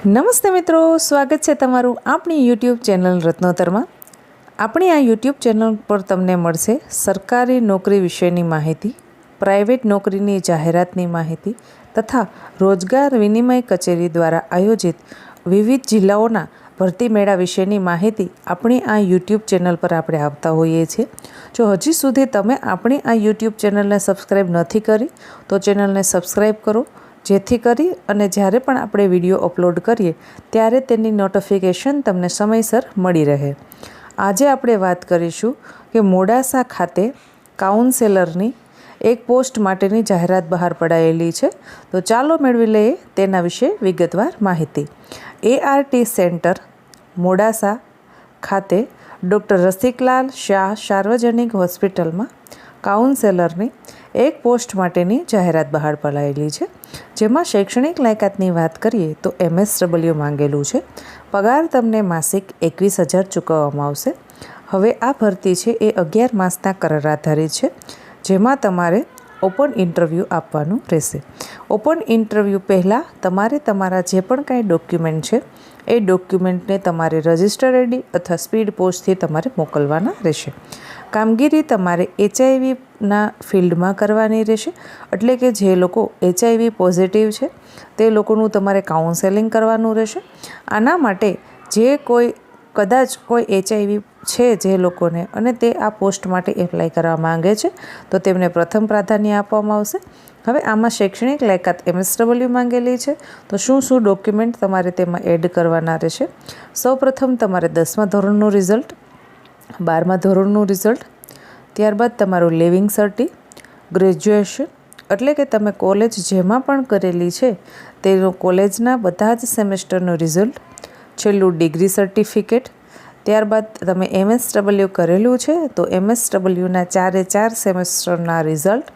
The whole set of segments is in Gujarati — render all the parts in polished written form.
નમસ્તે મિત્રો, સ્વાગત છે તમારું આપણી યુટ્યુબ ચેનલ રત્નોતરમાં। આપણી આ યુટ્યુબ ચેનલ પર તમને મળશે સરકારી નોકરી વિશેની માહિતી, પ્રાઇવેટ નોકરીની જાહેરાતની માહિતી તથા રોજગાર વિનિમય કચેરી દ્વારા આયોજિત વિવિધ જિલ્લાઓના ભરતી મેળા વિશેની માહિતી આપણી આ યુટ્યુબ ચેનલ પર આપણે આપતા હોઈએ છીએ। જો હજી સુધી તમે આપણી આ યુટ્યુબ ચેનલને સબસ્ક્રાઈબ નથી કરી તો ચેનલને સબસ્ક્રાઈબ કરો, જેથી કરી અને જ્યારે પણ આપણે વિડીયો અપલોડ કરીએ ત્યારે તેની નોટિફિકેશન તમને સમયસર મળી રહે। આજે આપણે વાત કરીશું કે મોડાસા ખાતે કાઉન્સેલરની એક પોસ્ટ માટેની જાહેરાત બહાર પડાયેલી છે, તો ચાલો મેળવી લઈએ તેના વિશે વિગતવાર માહિતી। ART સેન્ટર મોડાસા ખાતે ડૉક્ટર રસિકલાલ શાહ સાર્વજનિક હોસ્પિટલમાં કાઉન્સેલરની એક પોસ્ટ માટેની જાહેરાત બહાર પડાયેલી છે, જેમાં શૈક્ષણિક લાયકાતની વાત કરીએ તો MSW માંગેલું છે। પગાર તમને માસિક 21,000 ચૂકવવામાં આવશે। હવે આ ભરતી છે એ 11 માસના કરાર આધારિત છે, જેમાં તમારે ઓપન ઇન્ટરવ્યૂ આપવાનું રહેશે। ઓપન ઇન્ટરવ્યૂ પહેલાં તમારે તમારા જે પણ કાંઈ ડોક્યુમેન્ટ છે એ ડોક્યુમેન્ટને તમારે રજિસ્ટર ID અથવા સ્પીડ પોસ્ટથી તમારે મોકલવાના રહેશે। કામગીરી તમારે HIV ફિલ્ડમાં કરવાની રહેશે, એટલે કે જે લોકો HIV પોઝિટિવ છે તે લોકોનું તમારે કાઉન્સેલિંગ કરવાનું રહેશે। આના માટે જે કોઈ કદાચ કોઈ HIV છે જે લોકોને અને તે આ પોસ્ટ માટે એપ્લાય કરવા માંગે છે તો તેમને પ્રથમ પ્રાધાન્ય આપવામાં આવશે। હવે આમાં શૈક્ષણિક લાયકાત MSW માંગેલી છે, તો શું ડોક્યુમેન્ટ તમારે તેમાં એડ કરવાના રહેશે? સૌપ્રથમ તમારે 10મા ધોરણનું રિઝલ્ટ, 12મા ધોરણનું રિઝલ્ટ, ત્યારબાદ તમારું લિવિંગ સર્ટી, ગ્રેજ્યુએશન એટલે કે તમે કોલેજ જેમાં પણ કરેલી છે તેનું કોલેજના બધા જ સેમેસ્ટરનું રિઝલ્ટ, છેલ્લું ડિગ્રી સર્ટિફિકેટ, ત્યારબાદ તમે MSW કરેલું છે તો MSWના 4 સેમેસ્ટરના રિઝલ્ટ,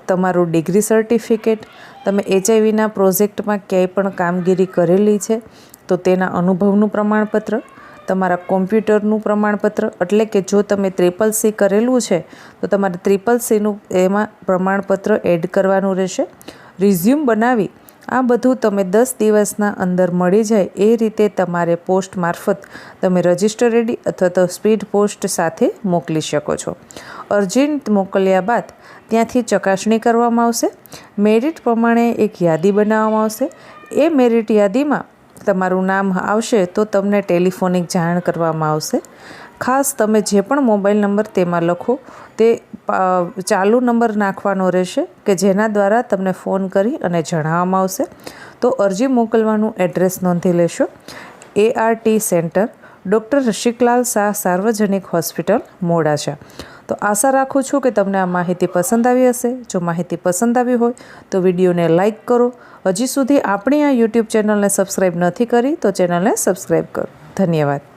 તમારું ડિગ્રી સર્ટિફિકેટ, તમે HIVના પ્રોજેક્ટમાં ક્યાંય પણ કામગીરી કરેલી છે તો તેના અનુભવનું પ્રમાણપત્ર, તમારા કોમ્પ્યુટરનું પ્રમાણપત્ર એટલે કે જો તમે CCC કરેલું છે તો તમારે CCCનું એમાં પ્રમાણપત્ર એડ કરવાનું રહેશે। રિઝ્યુમ બનાવી આ બધું તમે 10 દિવસના અંદર મળી જાય એ રીતે તમારે પોસ્ટ મારફત તમે રજિસ્ટર ID અથવા તો સ્પીડ પોસ્ટ સાથે મોકલી શકો છો। અરજી મોકલ્યા બાદ ત્યાંથી ચકાસણી કરવામાં આવશે। મેરિટ પ્રમાણે એક યાદી બનાવવામાં આવશે। એ મેરિટ યાદીમાં તમારું નામ આવશે તો તમને ટેલિફોનિક જાણ કરવામાં આવશે। ખાસ તમે જે પણ મોબાઈલ નંબર તેમાં લખો તે ચાલુ નંબર નાખવાનો રહેશે કે જેના દ્વારા તમને ફોન કરી અને જણાવવામાં આવશે। તો અરજી મોકલવાનું એડ્રેસ નોંધી લેશો। ART centre doctor Rasiklal Shah સાર્વજનિક હોસ્પિટલ મોડાસા। તો આશા રાખું છું કે તમને આ માહિતી પસંદ આવી હશે। જો માહિતી પસંદ આવી હોય તો વિડીયોને લાઇક કરો। હજી સુધી આપણી આ યુટ્યુબ ચેનલને સબસ્ક્રાઈબ નથી કરી તો ચેનલને સબસ્ક્રાઈબ કરો। ધન્યવાદ।